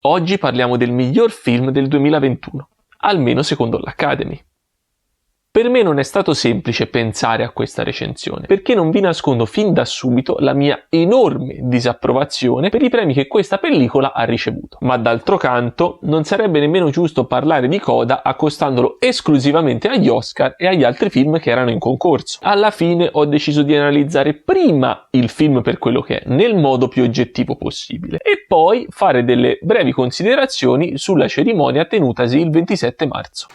Oggi parliamo del miglior film del 2021, almeno secondo l'Academy. Per me non è stato semplice pensare a questa recensione, perché non vi nascondo fin da subito la mia enorme disapprovazione per i premi che questa pellicola ha ricevuto. Ma d'altro canto, non sarebbe nemmeno giusto parlare di Coda accostandolo esclusivamente agli Oscar e agli altri film che erano in concorso. Alla fine ho deciso di analizzare prima il film per quello che è, nel modo più oggettivo possibile, e poi fare delle brevi considerazioni sulla cerimonia tenutasi il 27 marzo.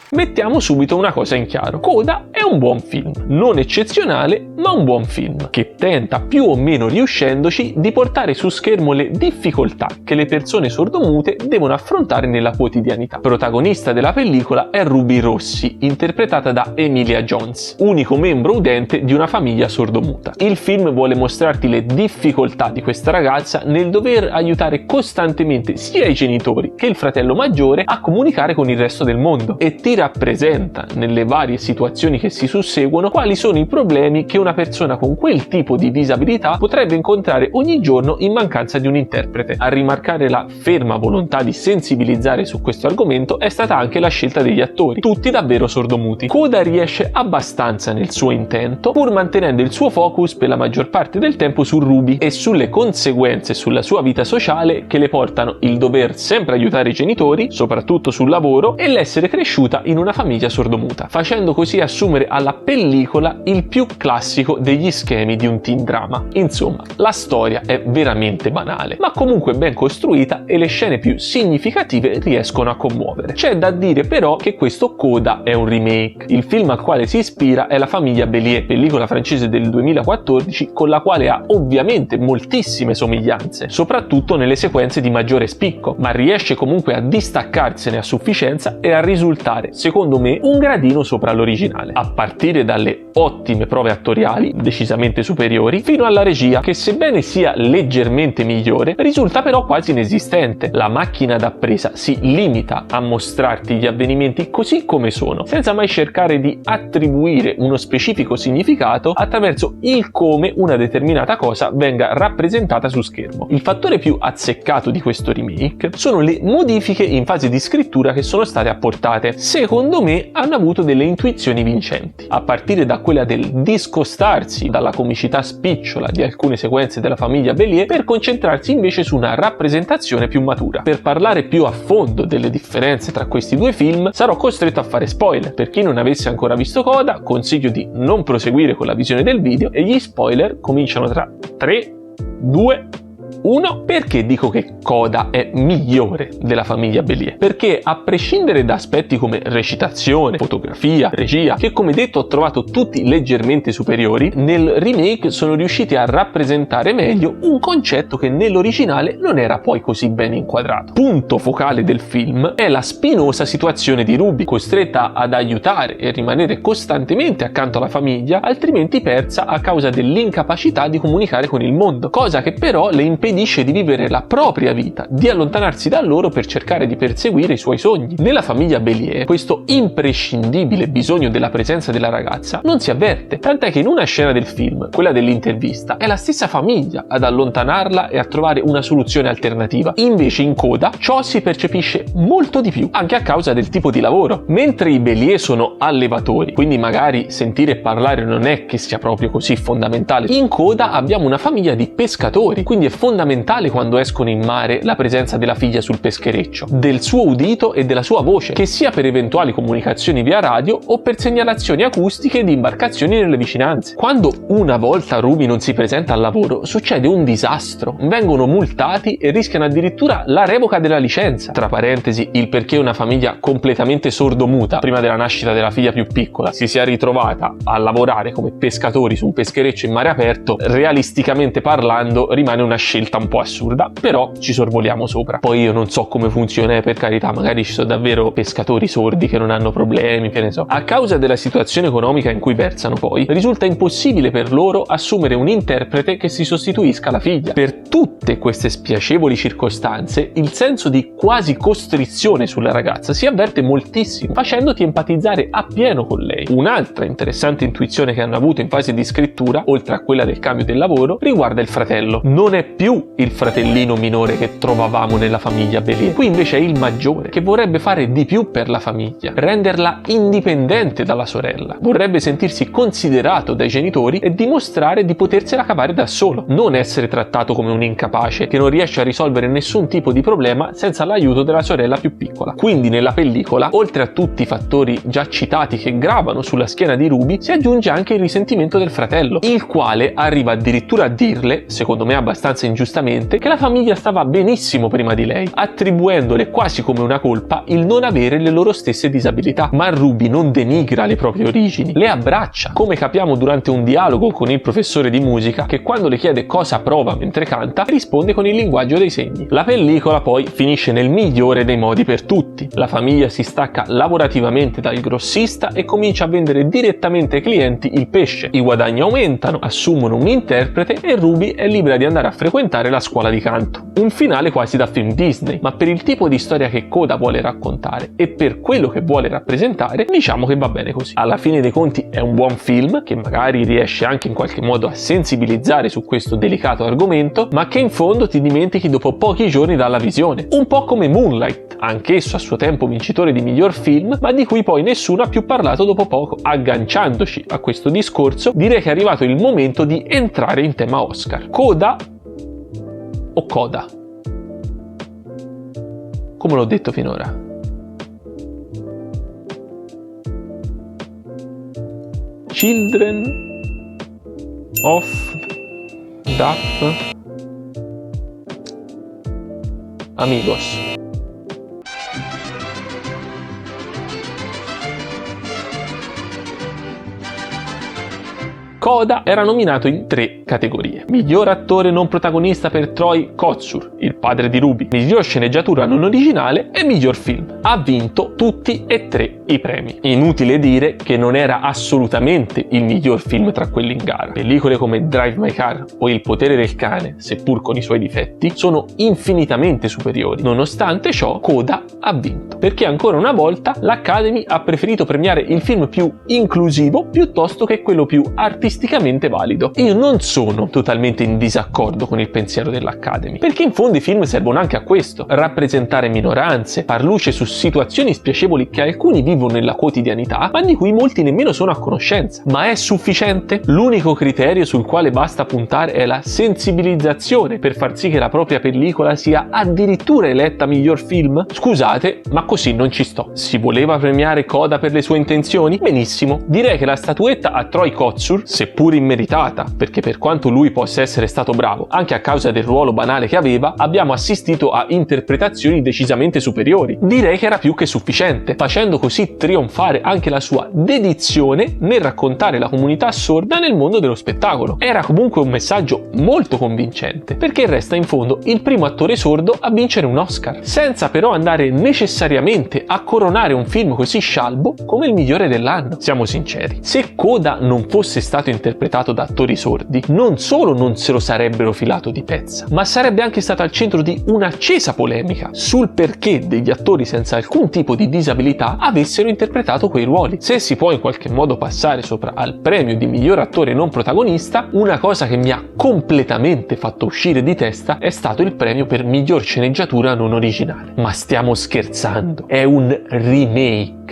Mettiamo subito una cosa in chiaro. Coda è un buon film, non eccezionale, ma un buon film, che tenta, più o meno riuscendoci, di portare su schermo le difficoltà che le persone sordomute devono affrontare nella quotidianità. Protagonista della pellicola è Ruby Rossi, interpretata da Emilia Jones, unico membro udente di una famiglia sordomuta. Il film vuole mostrarti le difficoltà di questa ragazza nel dover aiutare costantemente sia i genitori che il fratello maggiore a comunicare con il resto del mondo, e ti rappresenta nelle varie situazioni che si susseguono quali sono i problemi che una persona con quel tipo di disabilità potrebbe incontrare ogni giorno in mancanza di un interprete. A rimarcare la ferma volontà di sensibilizzare su questo argomento è stata anche la scelta degli attori, tutti davvero sordomuti. Coda riesce abbastanza nel suo intento, pur mantenendo il suo focus per la maggior parte del tempo su Ruby e sulle conseguenze sulla sua vita sociale che le portano il dover sempre aiutare i genitori, soprattutto sul lavoro, e l'essere cresciuta in una famiglia sordomuta, facendo così assumere alla pellicola il più classico degli schemi di un teen drama. Insomma, la storia è veramente banale, ma comunque ben costruita e le scene più significative riescono a commuovere. C'è da dire però che questo Coda è un remake. Il film al quale si ispira è La famiglia Bélier, pellicola francese del 2014 con la quale ha ovviamente moltissime somiglianze, soprattutto nelle sequenze di maggiore spicco, ma riesce comunque a distaccarsene a sufficienza e a risultare, secondo me, un gradino sopra l'originale, a partire dalle ottime prove attoriali, decisamente superiori, fino alla regia che, sebbene sia leggermente migliore, risulta però quasi inesistente. La macchina da presa si limita a mostrarti gli avvenimenti così come sono, senza mai cercare di attribuire uno specifico significato attraverso il come una determinata cosa venga rappresentata su schermo. Il fattore più azzeccato di questo remake sono le modifiche in fase di scrittura che sono state apportate. Secondo me hanno avuto delle intuizioni vincenti, a partire da quella del discostarsi dalla comicità spicciola di alcune sequenze della famiglia Bélier per concentrarsi invece su una rappresentazione più matura. Per parlare più a fondo delle differenze tra questi due film sarò costretto a fare spoiler. Per chi non avesse ancora visto Coda, consiglio di non proseguire con la visione del video, e gli spoiler cominciano tra 3, 2, 1. Perché dico che Coda è migliore della famiglia Bélier? Perché a prescindere da aspetti come recitazione, fotografia, regia, che come detto ho trovato tutti leggermente superiori, nel remake sono riusciti a rappresentare meglio un concetto che nell'originale non era poi così ben inquadrato. Punto focale del film è la spinosa situazione di Ruby, costretta ad aiutare e rimanere costantemente accanto alla famiglia, altrimenti persa a causa dell'incapacità di comunicare con il mondo, cosa che però le impedisce di vivere la propria vita, di allontanarsi da loro per cercare di perseguire i suoi sogni. Nella famiglia Bélier questo imprescindibile bisogno della presenza della ragazza non si avverte, tant'è che in una scena del film, quella dell'intervista, è la stessa famiglia ad allontanarla e a trovare una soluzione alternativa. Invece in Coda ciò si percepisce molto di più, anche a causa del tipo di lavoro. Mentre i Bélier sono allevatori, quindi magari sentire e parlare non è che sia proprio così fondamentale, in Coda abbiamo una famiglia di pescatori, quindi è fondamentale quando escono in mare la presenza della figlia sul peschereccio, del suo udito e della sua voce, che sia per eventuali comunicazioni via radio o per segnalazioni acustiche di imbarcazioni nelle vicinanze. Quando una volta Ruby non si presenta al lavoro, succede un disastro, vengono multati e rischiano addirittura la revoca della licenza. Tra parentesi, il perché una famiglia completamente sordomuta, prima della nascita della figlia più piccola, si sia ritrovata a lavorare come pescatori su un peschereccio in mare aperto, realisticamente parlando rimane una scelta scelta un po' assurda, però ci sorvoliamo sopra. Poi io non so come funziona, per carità, magari ci sono davvero pescatori sordi che non hanno problemi, che ne so. A causa della situazione economica in cui versano poi, risulta impossibile per loro assumere un interprete che si sostituisca alla figlia. Per tutte queste spiacevoli circostanze, il senso di quasi costrizione sulla ragazza si avverte moltissimo, facendoti empatizzare appieno con lei. Un'altra interessante intuizione che hanno avuto in fase di scrittura, oltre a quella del cambio del lavoro, riguarda il fratello. Non è più il fratellino minore che trovavamo nella famiglia Bélier, qui invece è il maggiore, che vorrebbe fare di più per la famiglia, renderla indipendente dalla sorella. Vorrebbe sentirsi considerato dai genitori e dimostrare di potersela cavare da solo, non essere trattato come un incapace che non riesce a risolvere nessun tipo di problema senza l'aiuto della sorella più piccola. Quindi nella pellicola, oltre a tutti i fattori già citati che gravano sulla schiena di Ruby, si aggiunge anche il risentimento del fratello, il quale arriva addirittura a dirle, secondo me abbastanza ingiustamente, che la famiglia stava benissimo prima di lei, attribuendole quasi come una colpa il non avere le loro stesse disabilità. Ma Ruby non denigra le proprie origini, le abbraccia, come capiamo durante un dialogo con il professore di musica che quando le chiede cosa prova mentre canta risponde con il linguaggio dei segni. La pellicola poi finisce nel migliore dei modi per tutti. La famiglia si stacca lavorativamente dal grossista e comincia a vendere direttamente ai clienti il pesce. I guadagni aumentano, assumono un interprete e Ruby è libera di andare a frequentare la scuola di canto. Un finale quasi da film Disney, ma per il tipo di storia che Coda vuole raccontare e per quello che vuole rappresentare, diciamo che va bene così. Alla fine dei conti è un buon film che magari riesce anche in qualche modo a sensibilizzare su questo delicato argomento, ma che in fondo ti dimentichi dopo pochi giorni dalla visione. Un po' come Moonlight, anch'esso a suo tempo vincitore di miglior film, ma di cui poi nessuno ha più parlato dopo poco. Agganciandoci a questo discorso, direi che è arrivato il momento di entrare in tema Oscar. Coda o Coda? Come l'ho detto finora? Children of Dap Amigos. Coda era nominato in 3 categorie. Miglior attore non protagonista per Troy Kotsur, il padre di Ruby, miglior sceneggiatura non originale e miglior film. Ha vinto tutti e 3 i premi. Inutile dire che non era assolutamente il miglior film tra quelli in gara. Pellicole come Drive My Car o Il potere del cane, seppur con i suoi difetti, sono infinitamente superiori. Nonostante ciò, Coda ha vinto, perché ancora una volta l'Academy ha preferito premiare il film più inclusivo piuttosto che quello più artisticamente valido. Io non sono totalmente in disaccordo con il pensiero dell'Academy, perché in fondo i film servono anche a questo: rappresentare minoranze, far luce su situazioni spiacevoli che alcuni vivono nella quotidianità, ma di cui molti nemmeno sono a conoscenza. Ma è sufficiente? L'unico criterio sul quale basta puntare è la sensibilizzazione per far sì che la propria pellicola sia addirittura eletta miglior film? Scusate, ma così non ci sto. Si voleva premiare Coda per le sue intenzioni? Benissimo. Direi che la statuetta a Troy Kotsur, seppur immeritata, perché per quanto lui possa essere stato bravo, anche a causa del ruolo banale che aveva, abbiamo assistito a interpretazioni decisamente superiori. Direi che era più che sufficiente, facendo così trionfare anche la sua dedizione nel raccontare la comunità sorda nel mondo dello spettacolo. Era comunque un messaggio molto convincente, perché resta in fondo il primo attore sordo a vincere un Oscar, senza però andare necessariamente a coronare un film così scialbo come il migliore dell'anno. Siamo sinceri, se Coda non fosse stato interpretato da attori sordi, non solo non se lo sarebbero filato di pezza, ma sarebbe anche stato al centro di un'accesa polemica sul perché degli attori senza alcun tipo di disabilità avessero interpretato quei ruoli. Se si può in qualche modo passare sopra al premio di miglior attore non protagonista, una cosa che mi ha completamente fatto uscire di testa è stato il premio per miglior sceneggiatura non originale. Ma stiamo scherzando? È un remake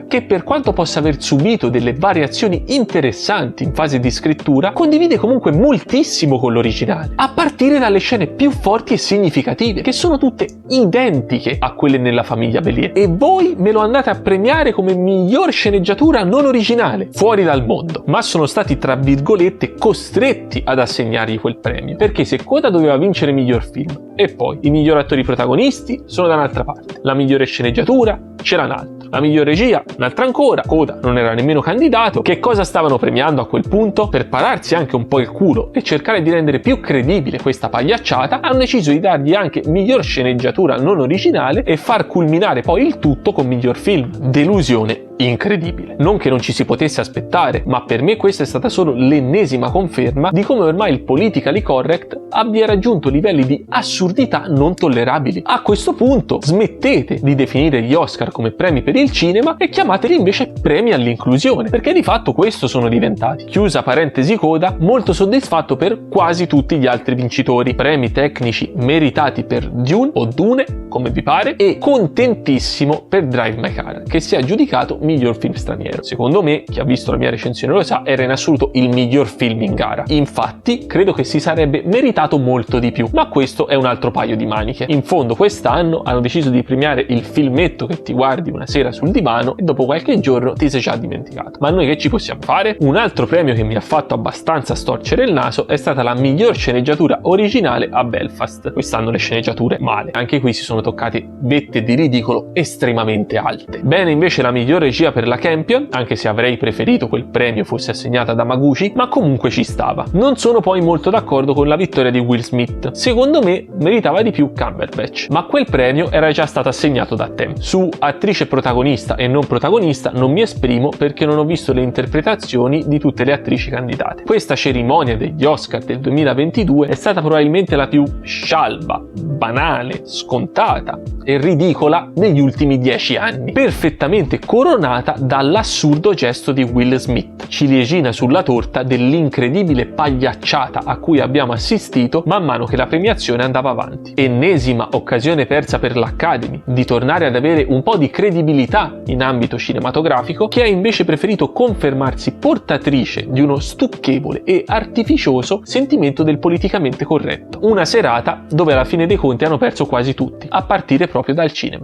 che, per quanto possa aver subito delle variazioni interessanti in fase di scrittura, condivide comunque moltissimo con l'originale, a partire dalle scene più forti e significative, che sono tutte identiche a quelle nella famiglia Bélier. E voi me lo andate a premiare come miglior sceneggiatura non originale? Fuori dal mondo. Ma sono stati, tra virgolette, costretti ad assegnargli quel premio, perché se Coda doveva vincere miglior film, e poi i migliori attori protagonisti sono da un'altra parte, la migliore sceneggiatura c'era un altro. La miglior regia, un'altra ancora, Coda non era nemmeno candidato. Che cosa stavano premiando a quel punto? Per pararsi anche un po' il culo e cercare di rendere più credibile questa pagliacciata, hanno deciso di dargli anche miglior sceneggiatura non originale e far culminare poi il tutto con miglior film. Delusione incredibile. Non che non ci si potesse aspettare, ma per me questa è stata solo l'ennesima conferma di come ormai il politically correct abbia raggiunto livelli di assurdità non tollerabili. A questo punto smettete di definire gli Oscar come premi per il cinema e chiamateli invece premi all'inclusione, perché di fatto questo sono diventati. Chiusa parentesi Coda, molto soddisfatto per quasi tutti gli altri vincitori. Premi tecnici meritati per Dune o Dune, come vi pare, e contentissimo per Drive My Car, che si è aggiudicato miglior film straniero. Secondo me, chi ha visto la mia recensione lo sa, era in assoluto il miglior film in gara. Infatti, credo che si sarebbe meritato molto di più, ma questo è un altro paio di maniche. In fondo, quest'anno hanno deciso di premiare il filmetto che ti guardi una sera sul divano e dopo qualche giorno ti sei già dimenticato. Ma noi che ci possiamo fare? Un altro premio che mi ha fatto abbastanza storcere il naso è stata la miglior sceneggiatura originale a Belfast. Quest'anno le sceneggiature male. Anche qui si sono toccate vette di ridicolo estremamente alte. Bene invece la miglior regia per la Campion, anche se avrei preferito quel premio fosse assegnata da Maguchi, ma comunque ci stava. Non sono poi molto d'accordo con la vittoria di Will Smith. Secondo me meritava di più Cumberbatch, ma quel premio era già stato assegnato da Tem. Su attrice protagonista e non protagonista non mi esprimo perché non ho visto le interpretazioni di tutte le attrici candidate. Questa cerimonia degli Oscar del 2022 è stata probabilmente la più scialba, banale, scontata e ridicola negli ultimi 10 anni, perfettamente coronata dall'assurdo gesto di Will Smith, ciliegina sulla torta dell'incredibile pagliacciata a cui abbiamo assistito man mano che la premiazione andava avanti. Ennesima occasione persa per l'Academy di tornare ad avere un po' di credibilità in ambito cinematografico, che ha invece preferito confermarsi portatrice di uno stucchevole e artificioso sentimento del politicamente corretto. Una serata dove alla fine dei conti hanno perso quasi tutti, a partire proprio dal cinema.